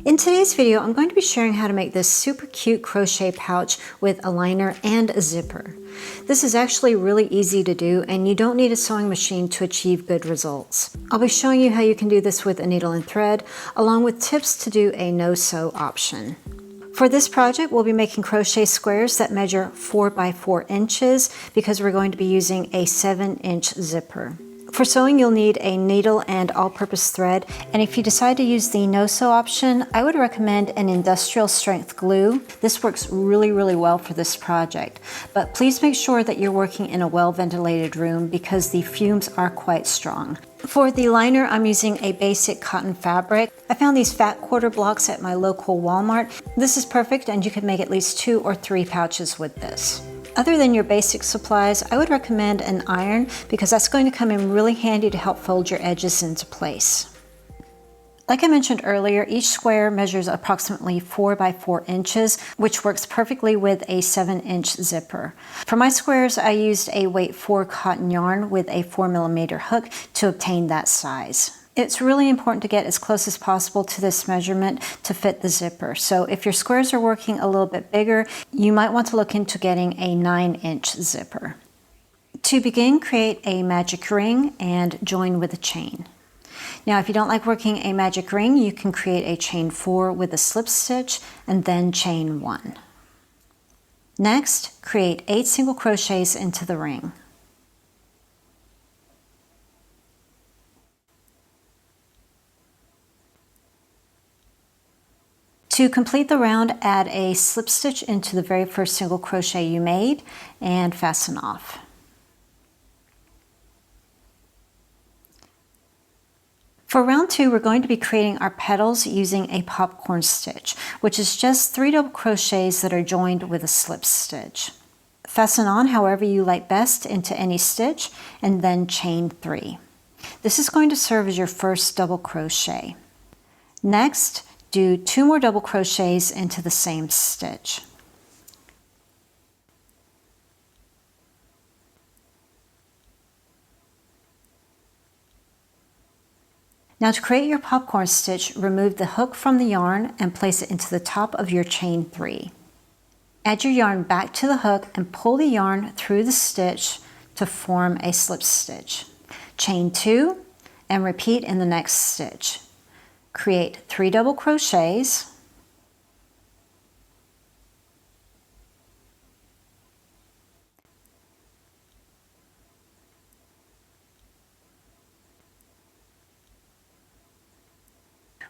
In today's video, I'm going to be sharing how to make this super cute crochet pouch with a liner and a zipper. This is actually really easy to do, and you don't need a sewing machine to achieve good results. I'll be showing you how you can do this with a needle and thread, along with tips to do a no-sew option. For this project, we'll be making crochet squares that measure 4 by 4 inches because we're going to be using a 7-inch zipper. For sewing, you'll need a needle and all-purpose thread, and if you decide to use the no-sew option, I would recommend an industrial strength glue. This works really well for this project, but please make sure that you're working in a well-ventilated room because the fumes are quite strong. For the liner, I'm using a basic cotton fabric. I found these fat quarter blocks at my local Walmart. This is perfect, and you can make at least 2 or 3 pouches with this. Other than your basic supplies, I would recommend an iron because that's going to come in really handy to help fold your edges into place. Like I mentioned earlier, each square measures approximately 4 by 4 inches, which works perfectly with a 7-inch zipper. For my squares, I used a weight 4 cotton yarn with a 4mm hook to obtain that size. It's really important to get as close as possible to this measurement to fit the zipper. So if your squares are working a little bit bigger, you might want to look into getting a 9-inch zipper. To begin, create a magic ring and join with a chain. Now, if you don't like working a magic ring, you can create a chain 4 with a slip stitch and then chain 1. Next, create 8 single crochets into the ring. To complete the round, add a slip stitch into the very first single crochet you made and fasten off. For round 2, we're going to be creating our petals using a popcorn stitch, which is just 3 double crochets that are joined with a slip stitch. Fasten on however you like best into any stitch and then chain 3. This is going to serve as your first double crochet. Next, do 2 more double crochets into the same stitch. Now, to create your popcorn stitch, remove the hook from the yarn and place it into the top of your chain 3. Add your yarn back to the hook and pull the yarn through the stitch to form a slip stitch. Chain 2 and repeat in the next stitch. Create 3 double crochets,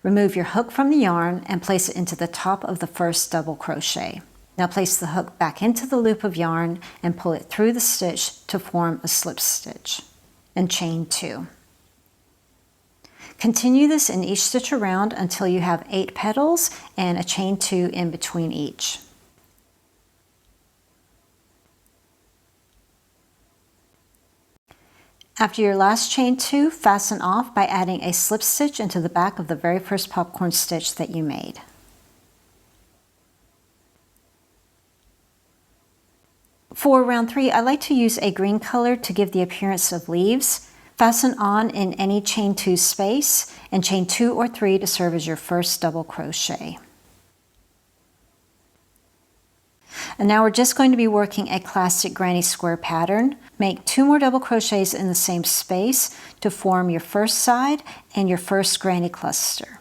remove your hook from the yarn and place it into the top of the first double crochet. Now place the hook back into the loop of yarn and pull it through the stitch to form a slip stitch, and chain 2. Continue this in each stitch around until you have 8 petals and a chain 2 in between each. After your last chain 2, fasten off by adding a slip stitch into the back of the very first popcorn stitch that you made. For round 3, I like to use a green color to give the appearance of leaves. Fasten on in any chain 2 space and chain 2 or 3 to serve as your first double crochet. And now we're just going to be working a classic granny square pattern. Make 2 more double crochets in the same space to form your first side and your first granny cluster.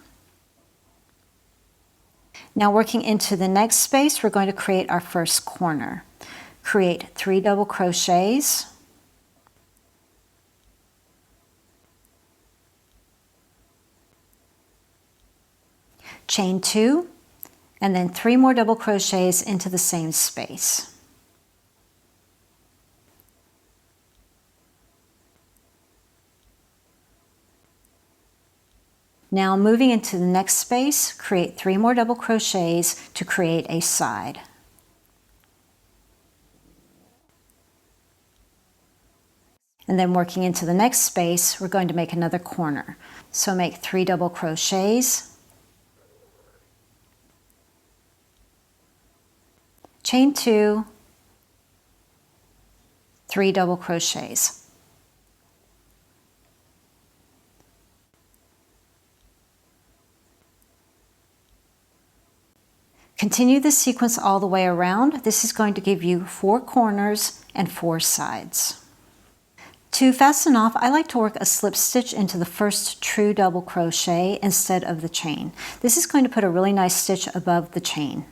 Now, working into the next space, we're going to create our first corner. Create 3 double crochets, chain 2, and then 3 more double crochets into the same space. Now, moving into the next space, create 3 more double crochets to create a side. And then working into the next space, we're going to make another corner. So make 3 double crochets, chain 2, 3 double crochets. Continue this sequence all the way around. This is going to give you 4 corners and 4 sides. To fasten off, I like to work a slip stitch into the first true double crochet instead of the chain. This is going to put a really nice stitch above the chain.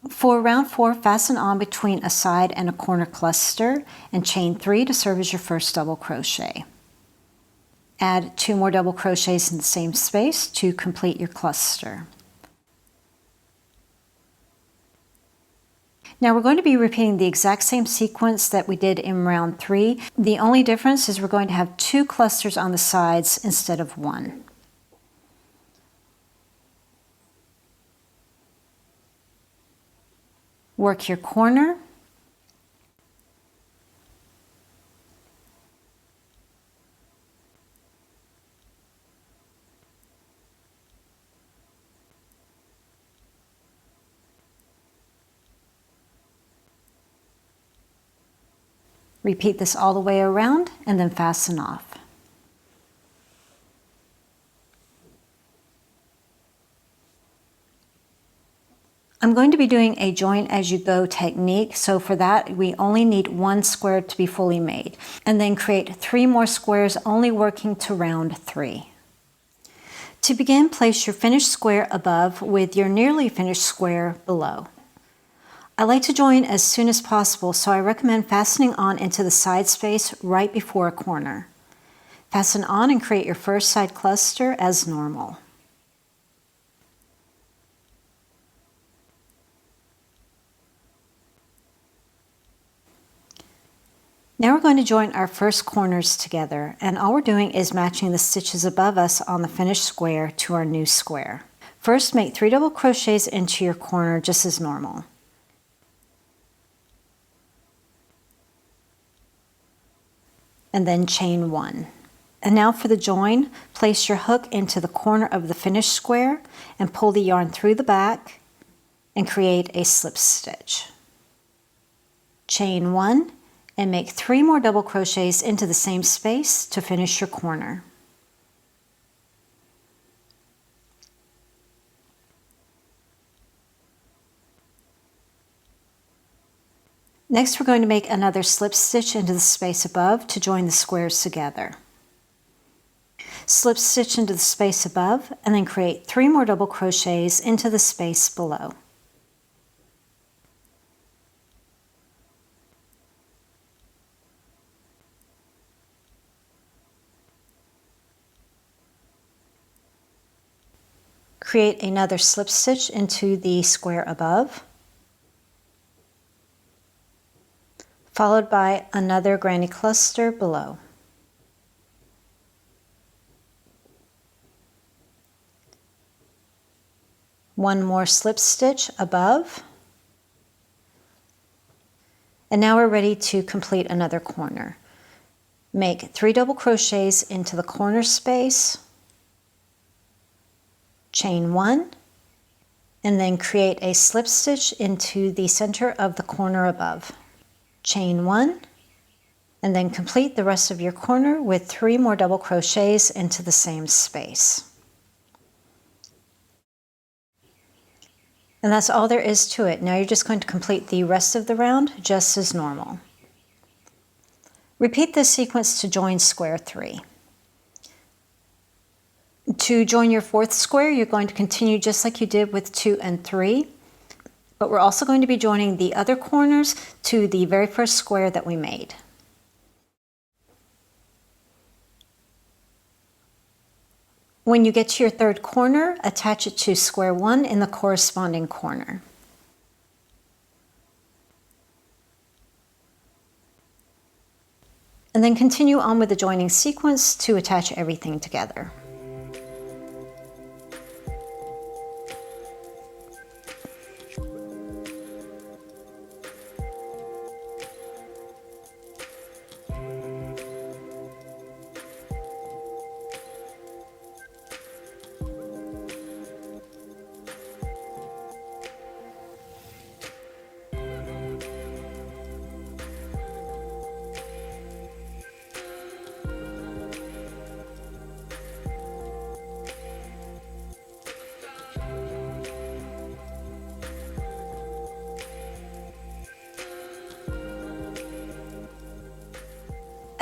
For round 4, fasten on between a side and a corner cluster and chain 3 to serve as your first double crochet. Add 2 more double crochets in the same space to complete your cluster. Now we're going to be repeating the exact same sequence that we did in round 3. The only difference is we're going to have 2 clusters on the sides instead of 1. Work your corner. Repeat this all the way around and then fasten off. I'm going to be doing a join as you go technique, so for that we only need 1 square to be fully made, and then create 3 more squares, only working to round 3. To begin, place your finished square above with your nearly finished square below. I like to join as soon as possible, so I recommend fastening on into the side space right before a corner. Fasten on and create your first side cluster as normal. Now we're going to join our first corners together, and all we're doing is matching the stitches above us on the finished square to our new square. First, make 3 double crochets into your corner just as normal. And then chain 1. And now for the join, place your hook into the corner of the finished square and pull the yarn through the back and create a slip stitch. Chain 1 and make 3 more double crochets into the same space to finish your corner. Next, we're going to make another slip stitch into the space above to join the squares together. Slip stitch into the space above and then create 3 more double crochets into the space below. Create another slip stitch into the square above, followed by another granny cluster below. One more slip stitch above, and now we're ready to complete another corner. Make 3 double crochets into the corner space, chain 1, and then create a slip stitch into the center of the corner above. Chain 1, and then complete the rest of your corner with 3 more double crochets into the same space. And that's all there is to it. Now you're just going to complete the rest of the round just as normal. Repeat this sequence to join square 3. To join your 4th square, you're going to continue just like you did with 2 and 3. But we're also going to be joining the other corners to the very first square that we made. When you get to your 3rd corner, attach it to square 1 in the corresponding corner. And then continue on with the joining sequence to attach everything together.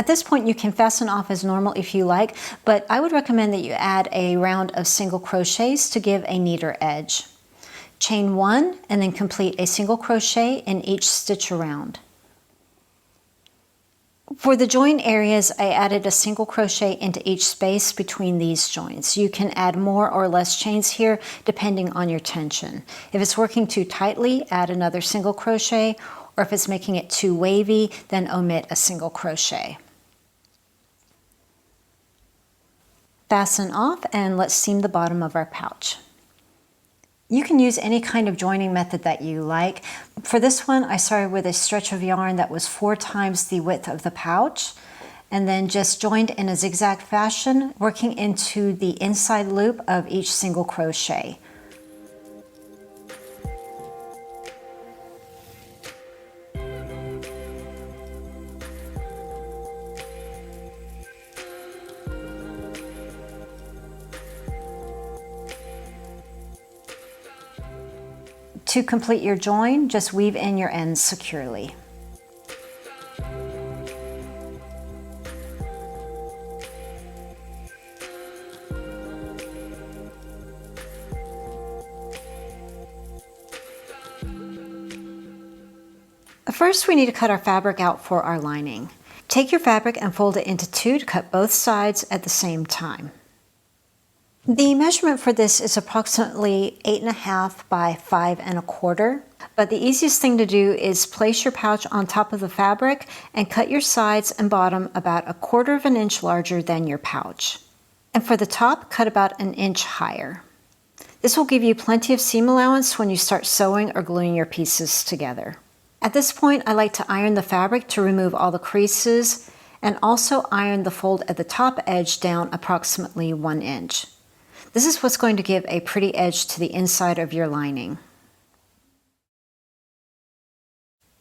At this point, you can fasten off as normal if you like, but I would recommend that you add a round of single crochets to give a neater edge. Chain 1 and then complete a single crochet in each stitch around. For the join areas, I added a single crochet into each space between these joints. You can add more or less chains here depending on your tension. If it's working too tightly, add another single crochet, or if it's making it too wavy, then omit a single crochet. Fasten off and let's seam the bottom of our pouch. You can use any kind of joining method that you like. For this one, I started with a stretch of yarn that was 4 times the width of the pouch, and then just joined in a zigzag fashion, working into the inside loop of each single crochet. To complete your join, just weave in your ends securely. First, we need to cut our fabric out for our lining. Take your fabric and fold it into 2 to cut both sides at the same time. The measurement for this is approximately 8.5 by 5.25, but the easiest thing to do is place your pouch on top of the fabric and cut your sides and bottom about 1/4 inch larger than your pouch. And for the top, cut about 1 inch higher. This will give you plenty of seam allowance when you start sewing or gluing your pieces together. At this point, I like to iron the fabric to remove all the creases and also iron the fold at the top edge down approximately 1 inch. This is what's going to give a pretty edge to the inside of your lining.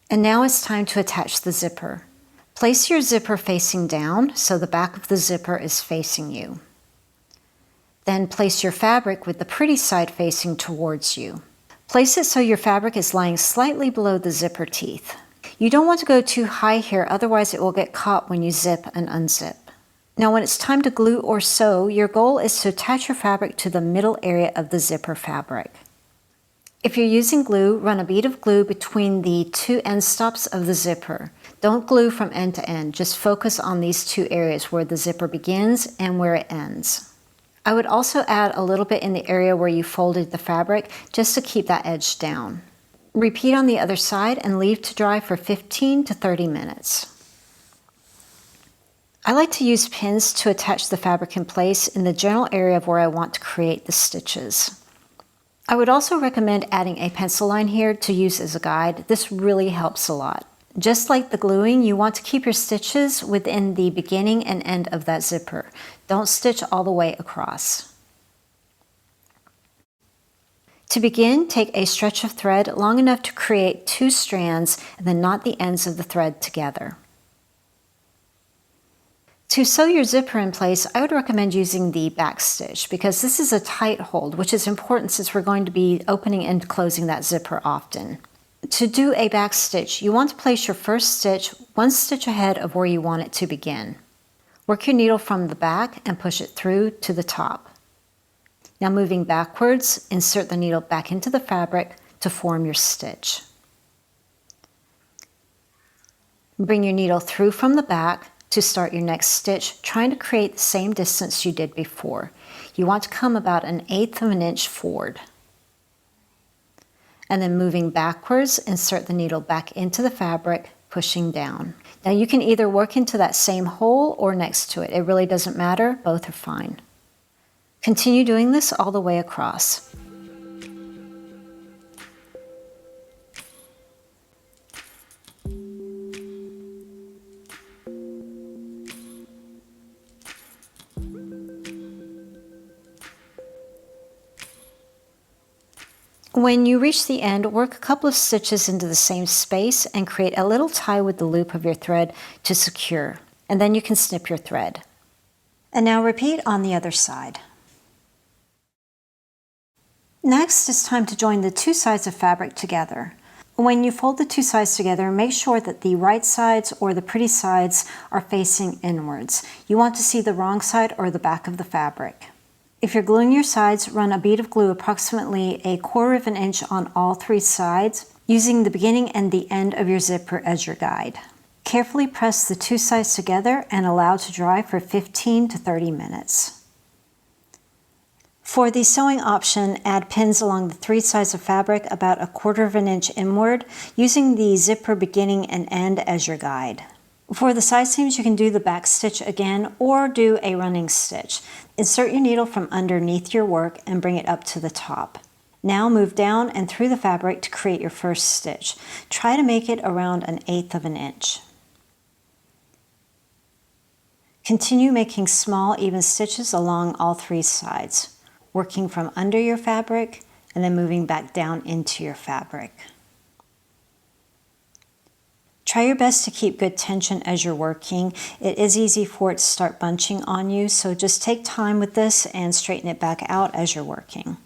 And now it's time to attach the zipper. Place your zipper facing down so the back of the zipper is facing you. Then place your fabric with the pretty side facing towards you. Place it so your fabric is lying slightly below the zipper teeth. You don't want to go too high here, otherwise it will get caught when you zip and unzip. Now when it's time to glue or sew, your goal is to attach your fabric to the middle area of the zipper fabric. If you're using glue, run a bead of glue between the 2 end stops of the zipper. Don't glue from end to end, just focus on these 2 areas where the zipper begins and where it ends. I would also add a little bit in the area where you folded the fabric just to keep that edge down. Repeat on the other side and leave to dry for 15 to 30 minutes. I like to use pins to attach the fabric in place in the general area of where I want to create the stitches. I would also recommend adding a pencil line here to use as a guide. This really helps a lot. Just like the gluing, you want to keep your stitches within the beginning and end of that zipper. Don't stitch all the way across. To begin, take a stretch of thread long enough to create 2 strands and then knot the ends of the thread together. To sew your zipper in place, I would recommend using the back stitch because this is a tight hold, which is important since we're going to be opening and closing that zipper often. To do a back stitch, you want to place your first stitch 1 stitch ahead of where you want it to begin. Work your needle from the back and push it through to the top. Now moving backwards, insert the needle back into the fabric to form your stitch. Bring your needle through from the back to start your next stitch, trying to create the same distance you did before. You want to come about 1/8 inch forward. And then moving backwards, insert the needle back into the fabric, pushing down. Now you can either work into that same hole or next to it. It really doesn't matter, both are fine. Continue doing this all the way across. When you reach the end, work a couple of stitches into the same space and create a little tie with the loop of your thread to secure, and then you can snip your thread. And now repeat on the other side. Next, it's time to join the 2 sides of fabric together. When you fold the two sides together, make sure that the right sides or the pretty sides are facing inwards. You want to see the wrong side or the back of the fabric. If you're gluing your sides, run a bead of glue approximately 1/4 inch on all three sides, using the beginning and the end of your zipper as your guide. Carefully press the two sides together and allow to dry for 15 to 30 minutes. For the sewing option, add pins along the three sides of fabric about 1/4 inch inward, using the zipper beginning and end as your guide. For the side seams, you can do the back stitch again or do a running stitch. Insert your needle from underneath your work and bring it up to the top. Now move down and through the fabric to create your first stitch. Try to make it around 1/8 inch. Continue making small, even stitches along all three sides, working from under your fabric and then moving back down into your fabric. Try your best to keep good tension as you're working. It is easy for it to start bunching on you, so just take time with this and straighten it back out as you're working.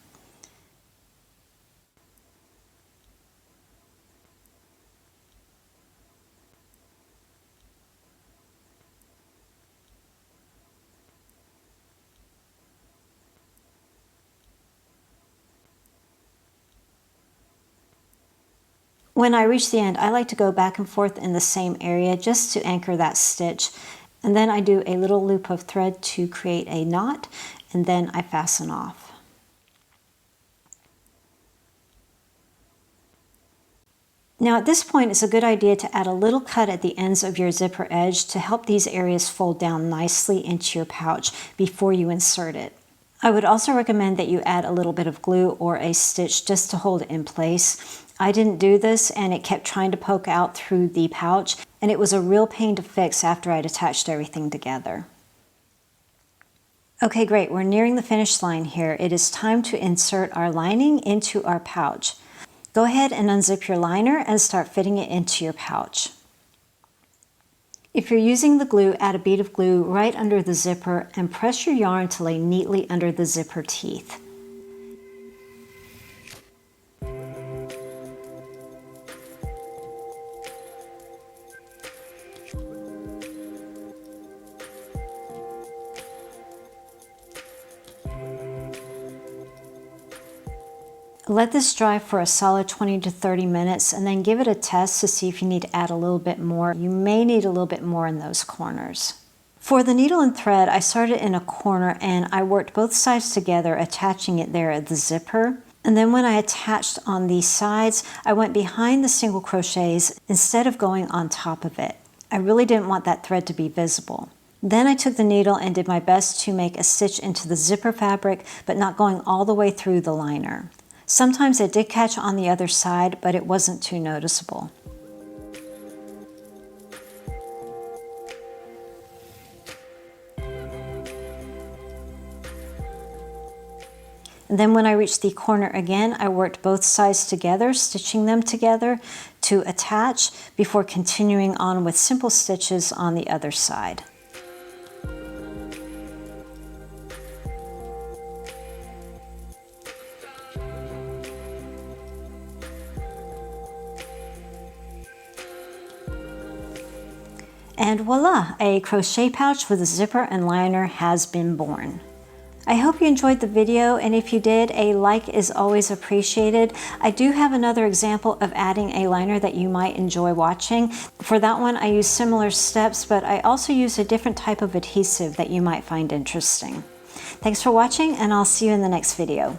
When I reach the end, I like to go back and forth in the same area just to anchor that stitch. And then I do a little loop of thread to create a knot, and then I fasten off. Now at this point, it's a good idea to add a little cut at the ends of your zipper edge to help these areas fold down nicely into your pouch before you insert it. I would also recommend that you add a little bit of glue or a stitch just to hold it in place. I didn't do this and it kept trying to poke out through the pouch, and it was a real pain to fix after I'd attached everything together. Okay, great, we're nearing the finish line here. It is time to insert our lining into our pouch. Go ahead and unzip your liner and start fitting it into your pouch. If you're using the glue, add a bead of glue right under the zipper and press your yarn to lay neatly under the zipper teeth. Let this dry for a solid 20 to 30 minutes and then give it a test to see if you need to add a little bit more. You may need a little bit more in those corners. For the needle and thread, I started in a corner and I worked both sides together, attaching it there at the zipper. And then when I attached on these sides, I went behind the single crochets instead of going on top of it. I really didn't want that thread to be visible. Then I took the needle and did my best to make a stitch into the zipper fabric, but not going all the way through the liner. Sometimes it did catch on the other side, but it wasn't too noticeable. And then when I reached the corner again, I worked both sides together, stitching them together to attach before continuing on with simple stitches on the other side. And voila, a crochet pouch with a zipper and liner has been born. I hope you enjoyed the video, and if you did, a like is always appreciated. I do have another example of adding a liner that you might enjoy watching. For that one, I use similar steps, but I also use a different type of adhesive that you might find interesting. Thanks for watching, and I'll see you in the next video.